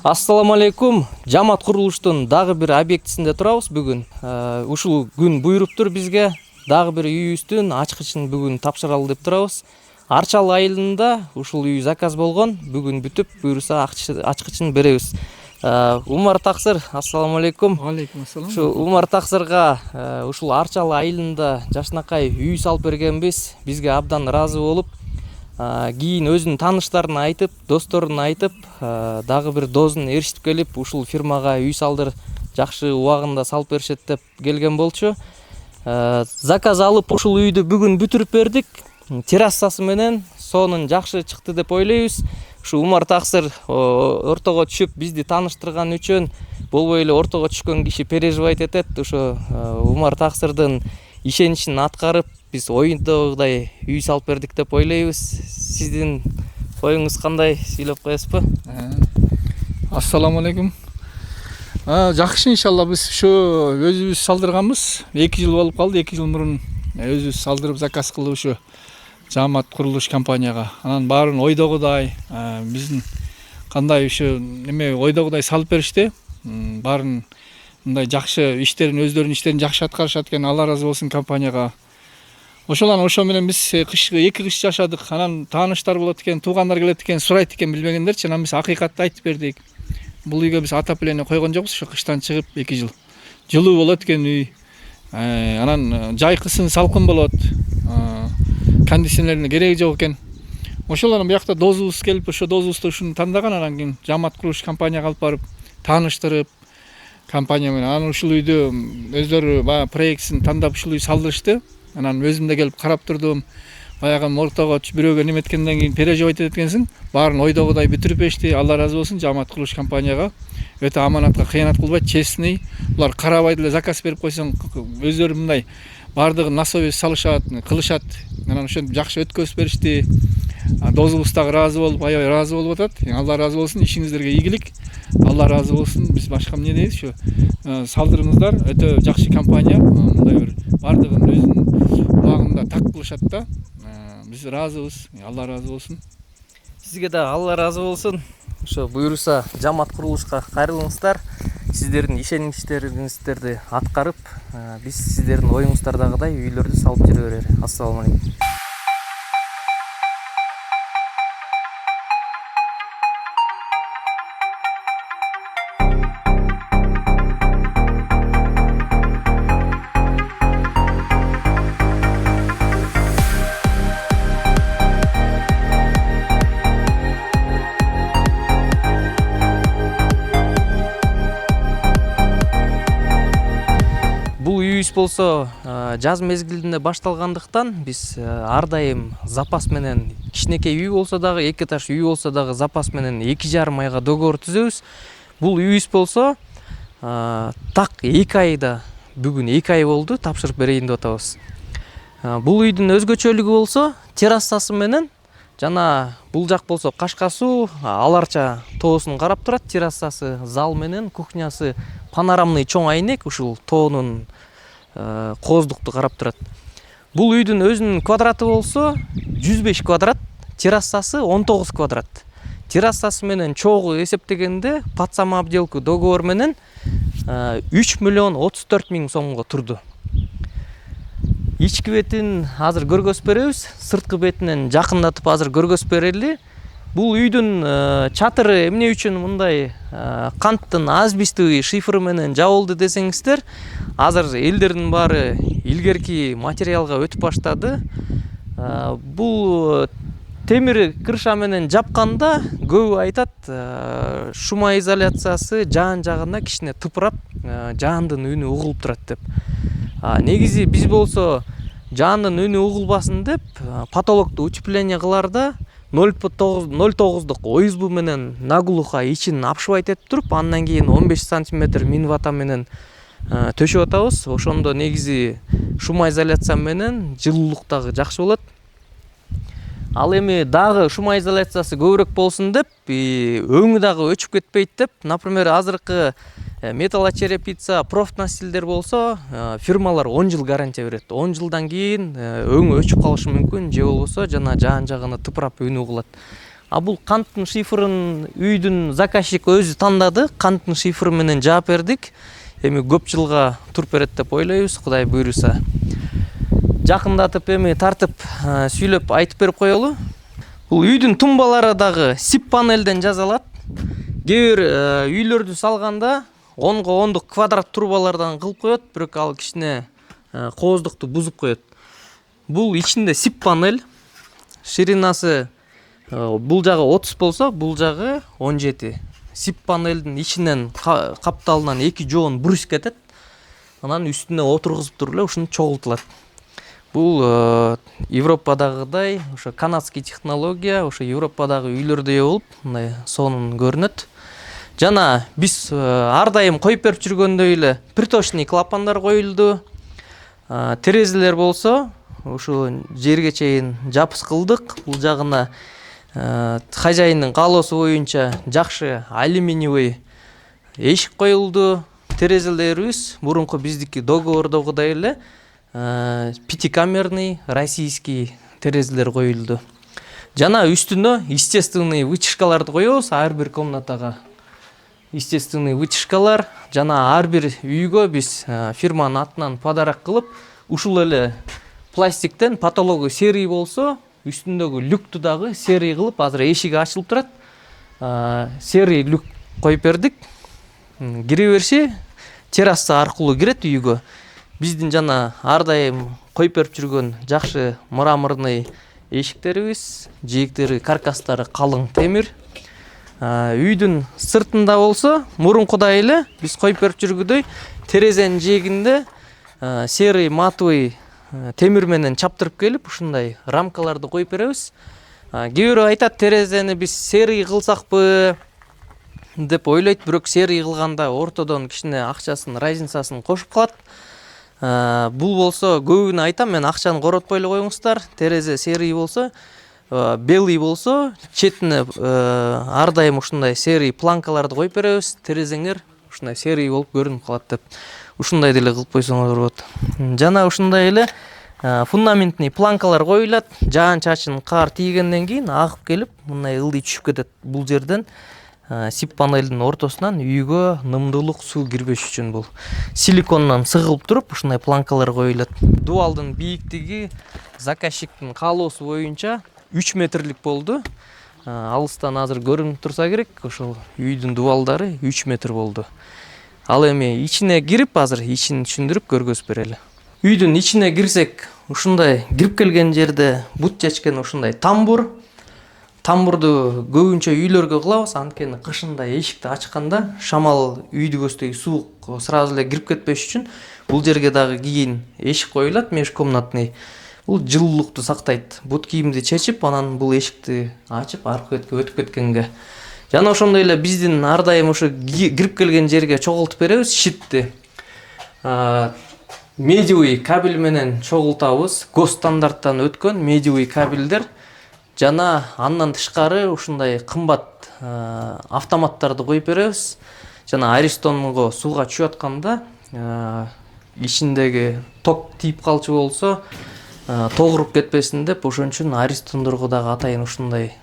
Ассаламу алейкум. Жамат курулуштун дагы бир объектисинде турабыз бүгүн. Ушул күн буйруптур бизге. Дагы бир үйүбүздүн ачкычын бүгүн тапшыралы деп турабыз. Арчал айылында ушул үй заказ болгон. Бүгүн бүтүп, буйруса ачкычын беребиз. Умар Таксыр, ассаламу алейкум. Алейкум ассалам. Ушу Умар Таксырга ушул Арчал айылында жашынакай үй салып бергенбиз. Бизге абдан ыраазы болуп, кийин өзүнүн тааныштарын айтып, досторун айтып, дагы бир дозун ээрчитип келип, ушул фирмага үй салдыр, жакшы убагында салып беришет деп келген болчу. Заказ алып ушул үйдү бүгүн бүтүрүп бердик. Террасасы менен сонун жакшы чыкты деп ойлойбуз. Ушу Умар Таксыр ортого түшүп бизди тааныштырган үчүн болбой эле ортого түшкөн киши переживать этет. Ошо Умар Таксырдын ишеничин аткарып, биз оюндогудай үй салып бердик деп ойлойбуз. Сиздин оюңуз кандай, сүйлөп коесузбу? Ассаламу алейкум. Жакшы, иншалла биз ушу өзүбүз салдырганбыз. 2 жыл болуп калды. 2 жыл мурун өзүбүз салдырып заказ кылып ушу Жамат курулуш компанияга. Анан баарын ойдогудай, биздин кандай ушу неме ойдогудай салып беришти. Баарын мындай жакшы иштерин, өздөрүнүн иштерин жакшы аткарышат экен. Алла ыраазы болсун компанияга. Ошо менен биз кышкы 2 кыш жашадык. Анан тааныштар болот экен, туугандар келет экен, сурайт экен билбегендерчи. Анан биз акыйкатты айтып бердик. Бул үйгө биз отопление койгон жокпуз. Ошо кыштан чыгып 2 жыл. Жылуу болот экен үй. Анан жайкысын салкын болот. Кондиционерине кереги жок экен. Ошолордон буякта дозубуз келип, ошо дозубузду ушуну тандаган. Анан кийин Жамат курулуш компанияга алып барып тааныштырып, компания менен анан ушул үйдү өздөрү баягы проектисин тандап ушул үй салдырышты. Анан өзүм да келип карап турдум. Баягы ортого бирөөгө неметкенден кийин переживать этет экенсиң. Баарын ойдогудай бүтүрүп беришти. Алла ыраазы болсун Жамат курулуш компанияга. Өтө аманатка кыянат кылбайт, честный. Булар карабай эле заказ берип койсоң, өздөрү мындай баардыгын на совесть салышат, кылышат. Анан ошентип жакшы өткөзүп беришти. Дозубуз дагы ыраазы болуп, аябай ыраазы болуп атат. Алла ыраазы болсун, ишиңиздерге ийгилик. Алла ыраазы болсун. Биз башка эмне дейбиз ушу? Салдырыңыздар, өтө жакшы компания. Мындай бир баардыгын өзүнүн убагында так кылышат да. Биз ыраазыбыз. Алла ыраазы болсун. Сизге да Алла ыраазы болсун. Ошо буйруса Жамат курулушка кайрылыңыздар. Сиздердин ишенимдерди аткарып, биз сиздердин оюңуздардагыдай үйлөрдү салып жүрө берели. Ассаламу алейкум. Болсо жаз мезгилинде башталгандыктан биз ар дайым запас менен кичинекей үй болсо дагы, 2 этаж үй болсо дагы запас менен 2,5 айга договор түзөбүз. Бул үйүбүз болсо так 2 айда, бүгүн 2 ай болду, тапшырып берейин деп атабыз. Бул үйдүн өзгөчөлүгү болсо террасасы менен жана бул жак болсо Кашка суу, Аларча тоосун карап турат. Террасасы, зал менен кухнясы панорамный чоң айнек, ушул тоонун кооздукту карап турат. Бул үйдүн өзүнүн квадраты болсо 105 квадрат, террасасы 19 квадрат. Террасасы менен чогуу эсептегенде под самообделку договор менен 3 миллион 34 миң сомго турду. Ички бетин азыр көргөзүп беребиз, сырткы бетинен жакындатып азыр көргөзүп берели. Бул үйдүн чатыры эмне үчүн мындай канттын азбестиги шифры менен жабылды десеңиздер, азыр элдердин баары илгерки материалга өтүп баштады. Бул темир крыша менен жапканда көбү айтат, шумоизоляциясы жаан-жагына кичине тыпырап, жаандын үнү угулуп турат деп. Негизи биз болсо жаандын үнү угулбасын деп потолокту утепление кыларда 0,9 ОСБ менен наглухо ичин обшивать этип туруп, андан кийин 15 сантиметр минвата менен төшөп атабыз. Ошондо негизи шумоизоляция менен жылуулук дагы жакшы болот. Ал эми дагы шумоизоляциясы көбүрөөк болсун деп, өңү дагы өчүп кетпейт деп, например, азыркы металлочерепица, профнастилдер болсо, фирмалар 10 жыл гарантия берет. 10 жылдан кийин өңү өчүп калышы мүмкүн, же болбосо жана жаан-жагына тыпырап үнү угулат. бул канттын шифрын үйдүн заказчик өзү тандады. Канттын шифры менен жаап бердик. Эми көп жылга туруп берет деп ойлойбуз, Кудай буйруса. Жакындатып эми тартып сүйлөп айтып берип коелу. Бул үйдүн тумбалары дагы сип панелден жасалат. Кээ бир үйлөрдү салганда 10го 10 квадрат трубалардан кылып коет, бирок ал кичине кооздукту бузуп коет. Бул ичинде сип панель, ширинасы бул жагы 30 болсо, бул жагы 17. Сип панелдин ичинен капталынан 2 жоон брусь кетет. Анан үстүнө отургузуп туруп эле ушуну чогултулат. Бул Европадагыдай ошо канадский технология, ошо Европадагы үйлөрдөй болуп, мындай сонун көрүнөт. Жана биз ар дайым коюп берип жүргөндөй эле приточный клапандар коюлду. Терезелер болсо, ушу жерге чейин жапыс кылдык. Бул жагына хажайындын каалоосу боюнча жакшы алюминиевый эшик коюлду. Терезелерибиз мурунку биздики договордогудай эле пятикамерный российский терезелер коюлду. Жана үстүнө естественный вытяжкаларды коебуз ар бир комнатага. Естественный вытяжкалар жана ар бир үйгө биз фирманын атынан подарок кылып, ушул эле пластиктен потологу серый болсо, үстүндөгү люкту дагы серый кылып, азыр эшиги ачылып турат. Серый люк коюп бердик. Кире бериши терраса аркылуу кирет үйгө. Биздин жана ар дайым коюп берип жүргөн жакшы мраморный эшиктерибиз, жээктери, каркастары калың темир. Үйдүн сыртында болсо, мурункудай эле биз коюп берип жүргөндөй терезенин жээгинде серый матовый темир менен чаптырып келип, ушундай рамкаларды коюп беребиз. Кээ бирөө айтат, терезени биз серый кылсакпы деп ойлойт, бирок серый кылганда ортодон кичине акчасын, разницасын кошуп калат. Бул болсо көбүнө айтам, мен акчаны коротпой эле коюңуздар. Терезе серый болсо, белый болсо, четине ар дайым ушундай серый планкаларды коюп беребиз. Терезеңер ушундай серый болуп көрүнүп калат деп. Ушундай деле кылып койсоңор болот. Жана ушундай эле фундаментный планкалар коюлат. Жаан-чачын, кар тийгенден кийин агып келип, мындай ылдый түшүп кетет. Бул жерден сип панелдин ортосунан үйгө нымдуулук суу кирбеш үчүн бул силиконнан сыгылып туруп, ушундай планкалар коюлат. Дубалдын бийиктиги заказчиктин каалоосу боюнча 3 метрлик болду. Алыстан азыр көрүнүп турса керек, ошол үйдүн дубалдары 3 метр болду. Ал эми ичине кирип, азыр ичин түшүндүрүп көргөзүп берели. Үйдүн ичине кирсек, ушундай кирип келген жерде бут чечкен ушундай тамбур. Тамбурду көбүнчө үйлөргө кылабыз, анткени кышында эшикти ачканда шамал үйдү көздөй суук сразу эле кирип кетпеш үчүн бул жерге дагы кийин эшик коюлат, межкомнатный. Бул жылуулукту сактайт. Бут кийимди чечип, анан бул эшикти ачып, аркы бетке өтүп кеткенге. Жана ошондой эле биздин ар дайым ошо кирип келген жерге чогултуп беребиз щитти. Медиевый кабель менен чогултабыз. ГОС стандарттан өткөн медиевый кабелдер. Жана андан тышкары ушундай кымбат автоматтарды коюп беребиз. Жана Аристонго сууга түшүп атканда ичиндеги ток тийип калчу болсо, тогуруп кетпесин деп, ошон үчүн Аристондорго дагы атайын ушундай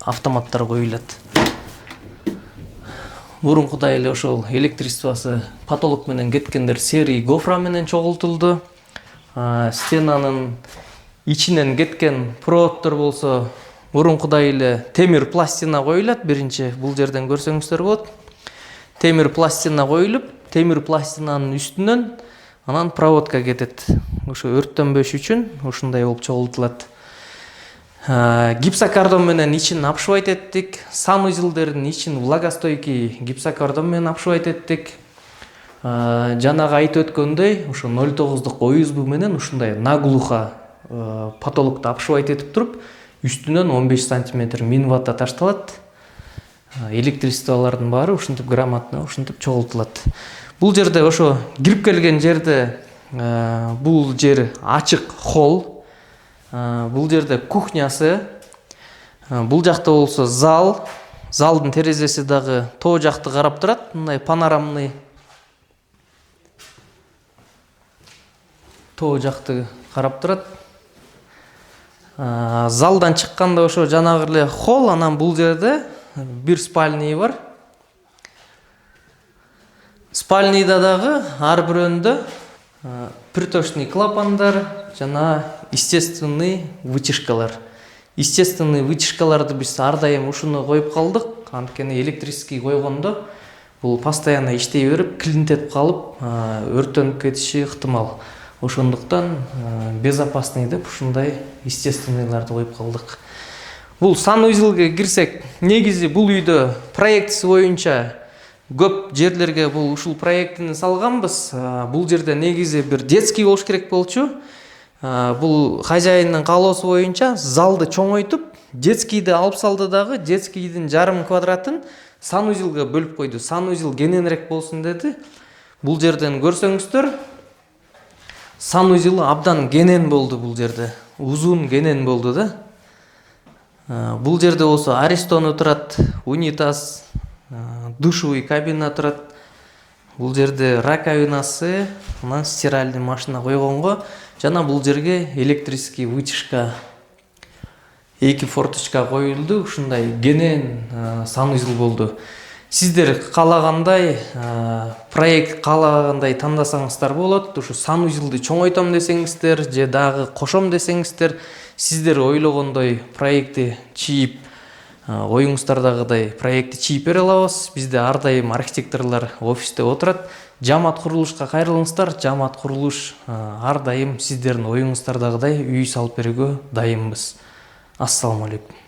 автоматтар коюлат. Мурункудай эле ошол электричествосы потолок менен кеткендер серый гофра менен чогултулду. Стенанын ичинен кеткен проводдор болсо, мурункудай эле темир пластина коюлат. Биринчи бул жерден көрсөңүздөр болот. Темир пластина коюлуп, темир пластинанын үстүнөн анан проводка кетет. Ошо өрттөнбөш үчүн ушундай болуп чогултулат. Гипсокартон менен ичин обшивать эттик. Санузелдердин ичин влагостойкий гипсокартон менен обшивать эттик. Жанагы айтып өткөндөй, ошо 0,9 ОСБ менен ушундай наглухо потолокту обшивать этип туруп, үстүнөн 15 сантиметр минватта ташталат. Электричестволордун баары ушинтип грамотно, ушинтип чогултулат. Бул жерде ошо кирип келген жерде бул жер ачык холл. Бул жерде кухнясы. Бул жакта болсо зал. Залдын терезеси дагы тоо жакты карап турат, мындай панорамный. Тоо жакты карап турат. залдан чыкканда ошо жанагы эле холл, анан бул жерде бир спальный бар. Спальныйда дагы ар бирөөндө приточный клапандар жана естественный вытяжкалар. Естественный вытяжкаларды биз ар дайым ушуну коюп калдык. Анткени электрический койгондо бул постоянно иштей берип, килинтеп калып, өртөнүп кетиши ыктымал. Ошондуктан безопасный деп ушундай естественныйларды коюп калдык. Бул санузелге кирсек, негизи бул үйдө проектisi боюнча көп жерлерге бул ушул проектини салганбыз. Бул жерде негизи бир детский болуш керек болчу. Бул хозяиндын каалоосу боюнча залды чоңойтуп, детскийди алып салды дагы, детскийдин жарым квадратын санузелге бөлүп койду. Санузел кененирээк болсун деди. Бул жерден көрсөңүздөр, санузел абдан кенен болду бул жерде. Узун кенен болду да. Бул жерде болсо арестону турат, унитаз, душевый кабина турат. Бул жерде раковинасы, анан стиральный машина койгонго, жана бул жерге электрический вытяжка, 2 форточка коюлду. Ушундай кенен санузел болду. Сиздер каалагандай проект каалагандай тандасаңыздар болот. Ушу санузелди чоңойтом десеңиздер же дагы кошом десеңиздер, сиздер ойлогондой проектти чийип, оюңуздардагыдай проектти чийип бере алабыз. Бизде ар дайым архитекторлор офисте отурат. Жамаат курулушка кайрылыңыздар. Жамаат курулуш ар дайым сиздердин оюңуздардагыдай үй салып берүүгө дайынбыз. Ассаламу алейкум.